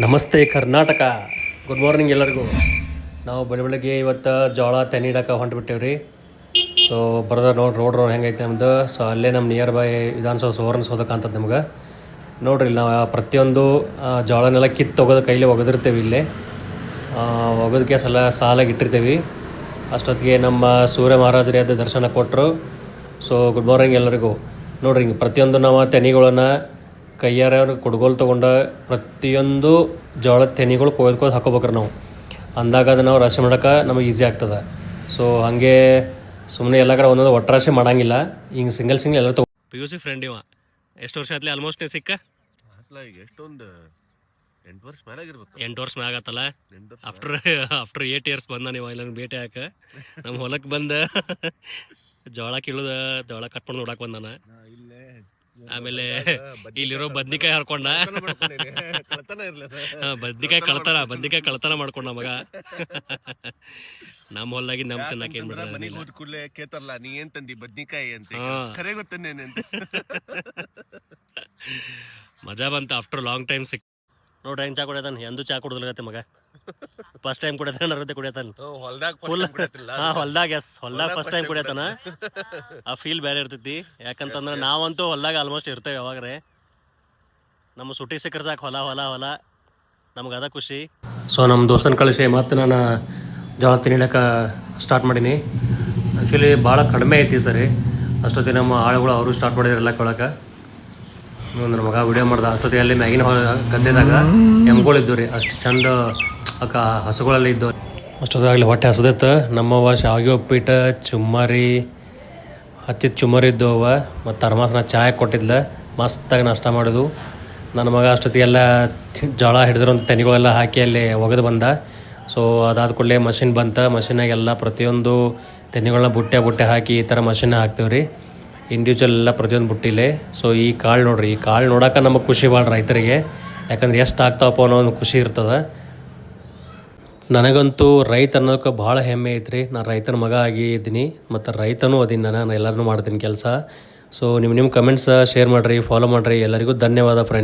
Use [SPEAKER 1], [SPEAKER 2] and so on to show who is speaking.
[SPEAKER 1] ನಮಸ್ತೆ Karnataka. Good morning ಎಲ್ಲರಿಗೂ. ನಾವು ಬೆಳಗ್ಗೆ ಇವತ್ತು ಜೋಳ ತೆನೆ ಇಡಕ್ಕೆ ಹೊಂಟ್ಬಿಟ್ಟೇವ್ರಿ. ಸೊ ಬರೋದ ರೋಡ್ ಹೆಂಗೈತೆ ನಮ್ಮದು. ಸೊ ಅಲ್ಲೇ ನಮ್ಮ ನಿಯರ್ ಬೈ ವಿಧಾನಸೌಧ ಸುವರ್ಣಸೌಧ ಕಾಣ್ತದೆ ನಮ್ಗೆ. ನೋಡ್ರಿ ಇಲ್ಲಿ ನಾವು ಪ್ರತಿಯೊಂದು ಜೋಳನೆಲ್ಲ ಕಿತ್ತು ಒಗೆದು ಕೈಲಿ ಒಗೆದಿರ್ತೇವೆ. ಇಲ್ಲೇ ಒಗೆದಕ್ಕೆ ಸಾಲಾಗಿ ಇಟ್ಟಿರ್ತೀವಿ. ಅಷ್ಟೊತ್ತಿಗೆ ನಮ್ಮ ಸೂರ್ಯ ಮಹಾರಾಜರೇ ಅದು ದರ್ಶನ ಕೊಟ್ಟರು. ಸೊ ಗುಡ್ ಮಾರ್ನಿಂಗ್ ಎಲ್ಲರಿಗೂ. ನೋಡ್ರಿ ಹಿಂಗೆ ಪ್ರತಿಯೊಂದು ನಾವು ತೆನೆಗಳನ್ನು ಕೈಯಾರ ಕುಡ್ಗೋಲು ತೊಗೊಂಡು ಪ್ರತಿಯೊಂದು ಜೋಳದ ತೆನೆಗಳು ಕೊಯ್ದು ಹಾಕೋಬೇಕ್ರಿ ನಾವು. ಅಂದಾಗ ಅದು ನಾವು ರಾಶಿ ಮಾಡೋಕೆ ನಮಗೆ ಈಸಿ ಆಗ್ತದೆ. ಸೊ ಹಾಗೆ ಸುಮ್ಮನೆ ಎಲ್ಲ ಕಡೆ ಒಂದೊಂದು ಒಟ್ಟರಾಶಿ ಮಾಡೋಂಗಿಲ್ಲ. ಹಿಂಗೆ ಸಿಂಗಲ್ ಎಲ್ಲ PUC ಫ್ರೆಂಡ್ ಇವ. ಎಷ್ಟು ವರ್ಷ ಆಯ್ತಲಿ ಆಲ್ಮೋಸ್ಟ್ ಸಿಕ್ಕ?
[SPEAKER 2] ಎಷ್ಟೊಂದು 8 ವರ್ಷ ಮ್ಯಾಲಾಗಿರ್ಬೇಕು.
[SPEAKER 1] 8 ವರ್ಷ ಮ್ಯಾಗತ್ತಲ್ಲ. ಆಫ್ಟರ್ 8 ಇಯರ್ಸ್ ಬಂದ ನೀವು ಇಲ್ಲ ಭೇಟಿ ಹಾಕ ನಮ್ಮ ಹೊಲಕ್ಕೆ ಬಂದ ಜೋಳ ಕೀಳುದ ಜೋಳ ಕಟ್ಕೊಂಡು ನೋಡಕ್ಕೆ ಬಂದಾನ. ಆಮೇಲೆ ಇಲ್ಲಿರೋ ಬದ್ನಿಕಾಯಿ ಹರ್ಕೊಂಡ ಬದ್ನಿಕಾಯಿ ಕಳ್ತನ ಮಾಡ್ಕೊಂಡ ಮಗ. ನಮ್ಮ ಹೊಲ್ದಾಗಿ ನಮ್ ತಿನ್ನಕ್ಕೆ ಏನ್
[SPEAKER 2] ಕೂಡಲೇ ಕೇತಾರಲ್ಲ, ನೀ ಏನ್ ತಂದಿ ಬದ್ನಿಕಾಯಿ ಅಂತ ಖರೆ ಗೊತ್ತೇನೆ ಅಂತ.
[SPEAKER 1] ಮಜಾ ಬಂತ ಆಫ್ಟರ್ ಲಾಂಗ್ ಟೈಮ್ ಸಿಕ್. ನೋಡ್ರಿ ಹೆಂಗ್ ಚಾ ಕುಡಿಯತಾನ. ಎಂದು ಚಾ ಕುಡಿದ್ಲಗತ್ತೆ ಮಗ. ಫಸ್ಟ್ ಟೈಮ್ ಕುಡಿಯತಾನ. ಅರ್ಧ ಕುಡಿಯತಾನ ಹೊಲ್ದಾಗ ಫಸ್ಟ್ ಟೈಮ್ ಕುಡಿಯತಾನ. ಆ ಫೀಲ್ ಬೇರೆ ಇರ್ತೈತಿ. ಯಾಕಂತಂದ್ರೆ ನಾವಂತೂ ಹೊಲ್ದಾಗ ಆಲ್ಮೋಸ್ಟ್ ಇರ್ತೇವೆ ಯಾವಾಗ್ರೆ. ನಮ್ಮ ಸುಟಿ ಸಿಕ್ಕರ್ ಸಾಕು ಹೊಲ ಹೊಲ ಹೊಲ ನಮ್ಗೆ ಅದ ಖುಷಿ. ಸೊ ನಮ್ಮ ದೋಸ್ತನ ಕಳಿಸಿ ಮತ್ತೆ ನಾನು ಜೋಳ ತಿನ್ನಕ್ಕೆ ಸ್ಟಾರ್ಟ್ ಮಾಡೀನಿ. ಆ್ಯಕ್ಚುಲಿ ಭಾಳ ಕಡಿಮೆ ಐತಿ ಸರಿ. ಅಷ್ಟೊತ್ತಿಗೆ ನಮ್ಮ ಆಳುಗಳು ಅವರು ಸ್ಟಾರ್ಟ್ ಮಾಡಿದ್ರಲ್ಲ ಕೊಳಕ್ಕೆ. ನನ್ನ ಮಗ ವಿಡಿಯೋ ಮಾಡ್ದೆ. ಅಷ್ಟೊತ್ತಿಗೆ ಅಲ್ಲಿ ಮ್ಯಾಗಿನ ಗದ್ದೆದಾಗ ಎಮ್ಗಳಿದ್ದು ರೀ. ಅಷ್ಟು ಚಂದ ಅಕ್ಕ ಹಸುಗಳಲ್ಲಿ ಇದ್ದವು. ಅಷ್ಟೊತ್ತಾಗಲಿ ಹೊಟ್ಟೆ ಹಸದೈತೆ. ನಮ್ಮವ್ವ ಶಾವಿಗೆ ಉಪ್ಪಿಟ್ಟು ಚುಮ್ಮರಿ ಹತ್ತಿದ ಚುಮ್ಮರಿ ಇದ್ದವ ಮತ್ತು ತರ್ಮಾಸನ ಚಾಯ್ ಕೊಟ್ಟಿದ್ಲ. ಮಸ್ತಾಗಿ ನಾಷ್ಟ ಮಾಡೋದು. ನನ್ನ ಮಗ ಅಷ್ಟೊತ್ತಿಗೆಲ್ಲ ಜೋಳ ಹಿಡಿದ್ರಂಥ ತೆನೆಗಳೆಲ್ಲ ಹಾಕಿ ಅಲ್ಲಿ ಒಗೆದು ಬಂದ. ಸೊ ಅದಾದ ಕೂಡಲೇ ಮಷಿನ್ ಬಂತ. ಮಷಿನಾಗೆಲ್ಲ ಪ್ರತಿಯೊಂದು ತೆನೆಗಳನ್ನ ಬುಟ್ಟೆ ಹಾಕಿ ಈ ಥರ ಮಷಿನ್ ಹಾಕ್ತೇವೆ ರೀ. ಇಂಡಿವಿಜುವಲ್ ಎಲ್ಲ ಪ್ರತಿಯೊಂದು ಬುಟ್ಟಿಲೆ. ಸೊ ಈ ಕಾಳು ನೋಡ್ರಿ, ಈ ಕಾಳು ನೋಡೋಕೆ ನಮಗೆ ಖುಷಿ ಭಾಳ ರೈತರಿಗೆ. ಯಾಕಂದ್ರೆ ಎಷ್ಟು ಆಗ್ತಾವಪ್ಪ ಅನ್ನೋ ಒಂದು ಖುಷಿ ಇರ್ತದೆ. ನನಗಂತೂ ರೈತ ಅನ್ನೋಕೆ ಭಾಳ ಹೆಮ್ಮೆ ಐತ್ರಿ. ನಾನು ರೈತನ ಮಗ ಆಗಿದ್ದೀನಿ ಮತ್ತು ರೈತನೂ ಅದೀನಿ. ನಾನು ಎಲ್ಲರನ್ನೂ ಮಾಡ್ತೀನಿ ಕೆಲಸ. ಸೊ ನಿಮ್ಮ ಕಮೆಂಟ್ಸ್ ಶೇರ್ ಮಾಡಿರಿ, ಫಾಲೋ ಮಾಡಿರಿ. ಎಲ್ಲರಿಗೂ ಧನ್ಯವಾದ ಫ್ರೆಂಡ್ಸ್.